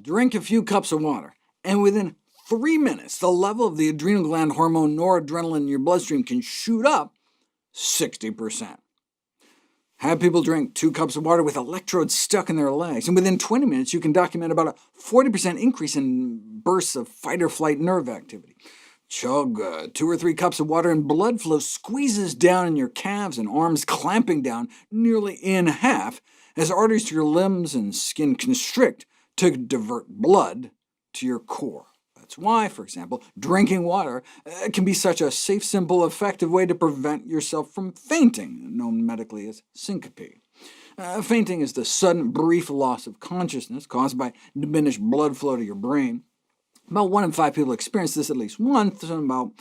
Drink a few cups of water, and within 3 minutes, the level of the adrenal gland hormone noradrenaline in your bloodstream can shoot up 60%. Have people drink 2 cups of water with electrodes stuck in their legs, and within 20 minutes you can document about a 40% increase in bursts of fight-or-flight nerve activity. Chug 2 or 3 cups of water, and blood flow squeezes down in your calves and arms, clamping down nearly in half as arteries to your limbs and skin constrict to divert blood to your core. That's why, for example, drinking water can be such a safe, simple, effective way to prevent yourself from fainting, known medically as syncope. Fainting is the sudden, brief loss of consciousness caused by diminished blood flow to your brain. About 1 in 5 people experience this at least once, and about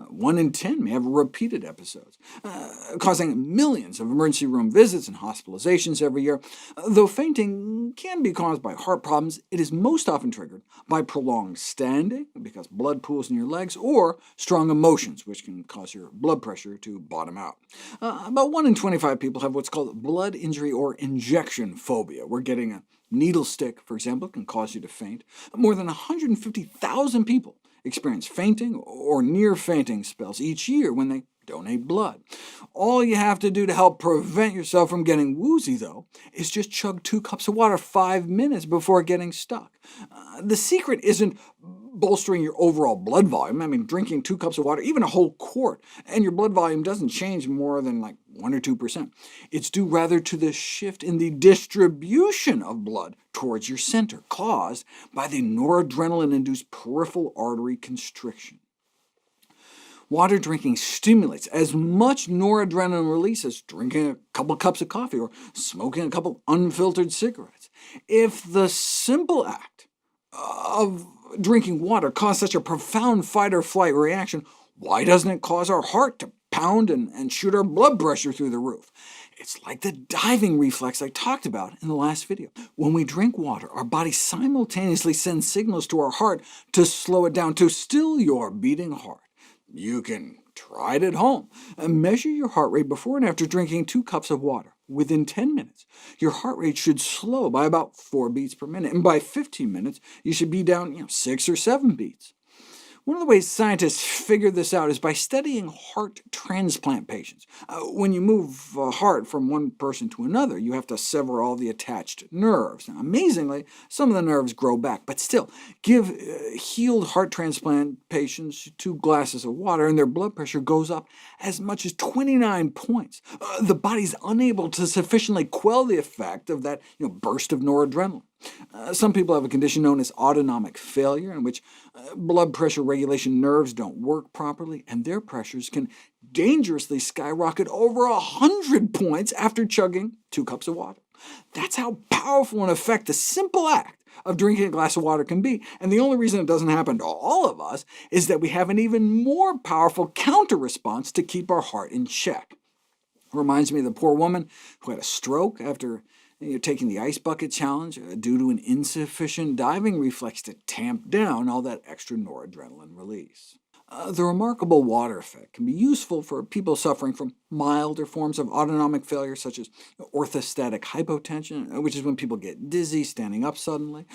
1 in 10 may have repeated episodes, causing millions of emergency room visits and hospitalizations every year. Though fainting can be caused by heart problems, it is most often triggered by prolonged standing, because blood pools in your legs, or strong emotions, which can cause your blood pressure to bottom out. About 1 in 25 people have what's called blood injury or injection phobia, where getting a needle stick, for example, can cause you to faint. More than 150,000 people experience fainting or near-fainting spells each year when they donate blood. All you have to do to help prevent yourself from getting woozy, though, is just chug 2 cups of water 5 minutes before getting stuck. The secret isn't bolstering your overall blood volume. I mean, drinking 2 cups of water, even a whole quart, and your blood volume doesn't change more than like 1 or 2%. It's due rather to the shift in the distribution of blood towards your center, caused by the noradrenaline-induced peripheral artery constriction. Water drinking stimulates as much noradrenaline release as drinking a couple cups of coffee or smoking a couple unfiltered cigarettes. If the simple act of drinking water caused such a profound fight-or-flight reaction, why doesn't it cause our heart to pound and shoot our blood pressure through the roof? It's like the diving reflex I talked about in the last video. When we drink water, our body simultaneously sends signals to our heart to slow it down, to still your beating heart. You can try it at home. Measure your heart rate before and after drinking 2 cups of water. Within 10 minutes, your heart rate should slow by about 4 beats per minute, and by 15 minutes, you should be down 6 or 7 beats. One of the ways scientists figure this out is by studying heart transplant patients. When you move a heart from one person to another, you have to sever all the attached nerves. Now, amazingly, some of the nerves grow back, but still, give healed heart transplant patients 2 glasses of water, and their blood pressure goes up as much as 29 points. The body's unable to sufficiently quell the effect of that burst of noradrenaline. Some people have a condition known as autonomic failure, in which blood pressure regulation nerves don't work properly, and their pressures can dangerously skyrocket over 100 points after chugging 2 cups of water. That's how powerful an effect the simple act of drinking a glass of water can be, and the only reason it doesn't happen to all of us is that we have an even more powerful counter-response to keep our heart in check. It reminds me of the poor woman who had a stroke after taking the ice bucket challenge due to an insufficient diving reflex to tamp down all that extra noradrenaline release. The remarkable water effect can be useful for people suffering from milder forms of autonomic failure, such as orthostatic hypotension, which is when people get dizzy standing up suddenly.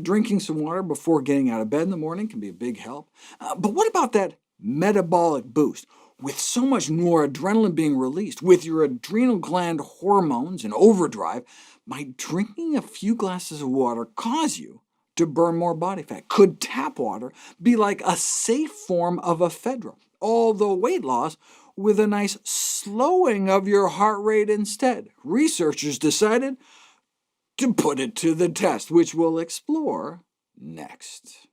Drinking some water before getting out of bed in the morning can be a big help. But what about that metabolic boost? With so much noradrenaline being released, with your adrenal gland hormones in overdrive, might drinking a few glasses of water cause you to burn more body fat? Could tap water be like a safe form of ephedra, although weight loss, with a nice slowing of your heart rate instead? Researchers decided to put it to the test, which we'll explore next.